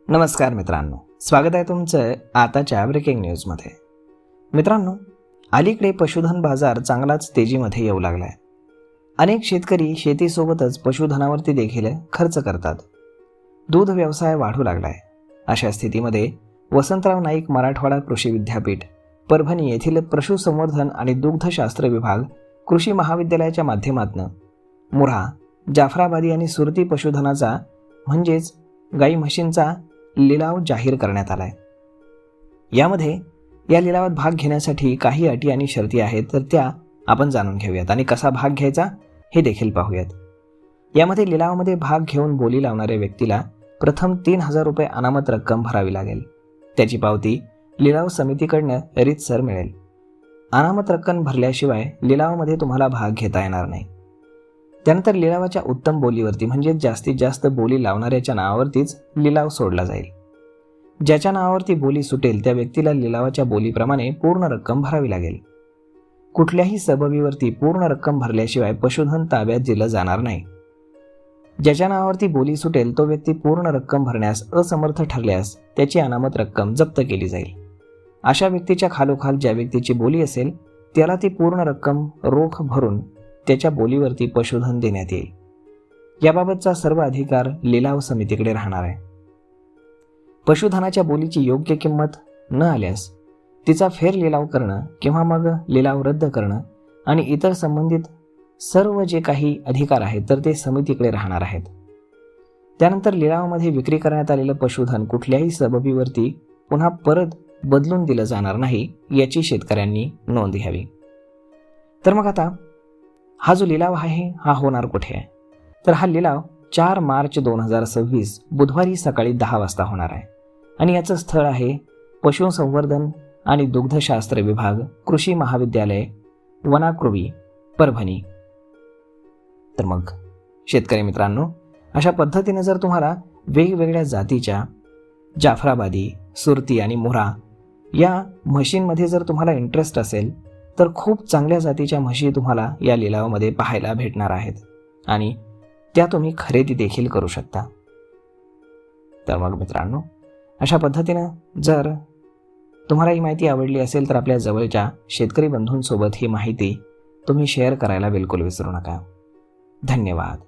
नमस्कार मित्रांनो, स्वागत आहे तुमचं आताच्या ब्रेकिंग न्यूजमध्ये. मित्रांनो, अलीकडे पशुधन बाजार चांगलाच तेजीमध्ये येऊ लागला आहे. अनेक शेतकरी शेतीसोबतच पशुधनावरती देखील खर्च करतात. दूध व्यवसाय वाढू लागला आहे. अशा स्थितीमध्ये वसंतराव नाईक मराठवाडा कृषी विद्यापीठ परभणी येथील पशुसंवर्धन आणि दुग्धशास्त्र विभाग कृषी महाविद्यालयाच्या माध्यमातून मुऱ्हा, जाफराबादी आणि सुरती पशुधनाचा म्हणजेच गाई म्हशींचा लिलाव जाहीर करण्यात आलाय. यामध्ये या लिलावात भाग घेण्यासाठी काही अटी आणि शर्ती आहेत, तर त्या आपण जाणून घेऊयात आणि कसा भाग घ्यायचा हे देखील पाहूयात. यामध्ये लिलावामध्ये भाग घेऊन बोली लावणाऱ्या व्यक्तीला प्रथम 3,000 रुपये अनामत रक्कम भरावी लागेल. त्याची पावती लिलाव समितीकडनं रीतसर मिळेल. अनामत रक्कम भरल्याशिवाय लिलावामध्ये तुम्हाला भाग घेता येणार नाही. त्यानंतर लिलावाच्या उत्तम बोलीवरती म्हणजे जास्तीत जास्त बोली लावणाऱ्याच्या नावावरतीच लिलाव सोडला जाईल. ज्याच्या नावावरती बोली सुटेल त्या व्यक्तीला लिलावाच्या बोलीप्रमाणे पूर्ण रक्कम भरावी लागेल. कुठल्याही सबबीवरती पूर्ण रक्कम भरल्याशिवाय पशुधन ताब्यात दिलं जाणार नाही. ज्याच्या नावावरती बोली सुटेल तो व्यक्ती पूर्ण रक्कम भरण्यास असमर्थ ठरल्यास त्याची अनामत रक्कम जप्त केली जाईल. अशा व्यक्तीच्या खालोखाल ज्या व्यक्तीची बोली असेल त्याला ती पूर्ण रक्कम रोख भरून त्याच्या बोलीवरती पशुधन देण्यात येईल. याबाबतचा सर्व अधिकार लिलाव समितीकडे राहणार आहे. पशुधनाच्या बोलीची योग्य किंमत न आल्यास तिचा फेर लिलाव करणं किंवा मग लिलाव रद्द करणं आणि इतर संबंधित सर्व जे काही अधिकार आहेत तर ते समितीकडे राहणार आहेत. त्यानंतर लिलावामध्ये विक्री करण्यात आलेलं पशुधन कुठल्याही सबबीवरती पुन्हा परत बदलून दिलं जाणार नाही याची शेतकऱ्यांनी नोंद घ्यावी. तर मग आता हा जो लिलाव आहे हा होणार कुठे आहे, तर हा लिलाव 4 मार्च 2026 बुधवारी सकाळी 10 वाजता होणार आहे आणि याचं स्थळ आहे पशुसंवर्धन आणि दुग्धशास्त्र विभाग कृषी महाविद्यालय वनाकृवी परभणी. तर मग शेतकरी मित्रांनो, अशा पद्धतीने जर तुम्हाला वेगवेगळ्या जातीच्या जाफराबादी, सुरती आणि मुऱ्हा या म्हशींमध्ये जर तुम्हाला इंटरेस्ट असेल तर खूप चांगल्या जातीच्या म्हशी तुम्हाला या लिलावामध्ये पाहायला भेटणार आहेत आणि त्या तुम्ही खरेदी देखील करू शकता. तर मग मित्रांनो, अशा पद्धतीनं जर तुम्हाला ही माहिती आवडली असेल तर आपल्या जवळच्या शेतकरी बंधूंसोबत ही माहिती तुम्ही शेअर करायला बिलकुल विसरू नका. धन्यवाद.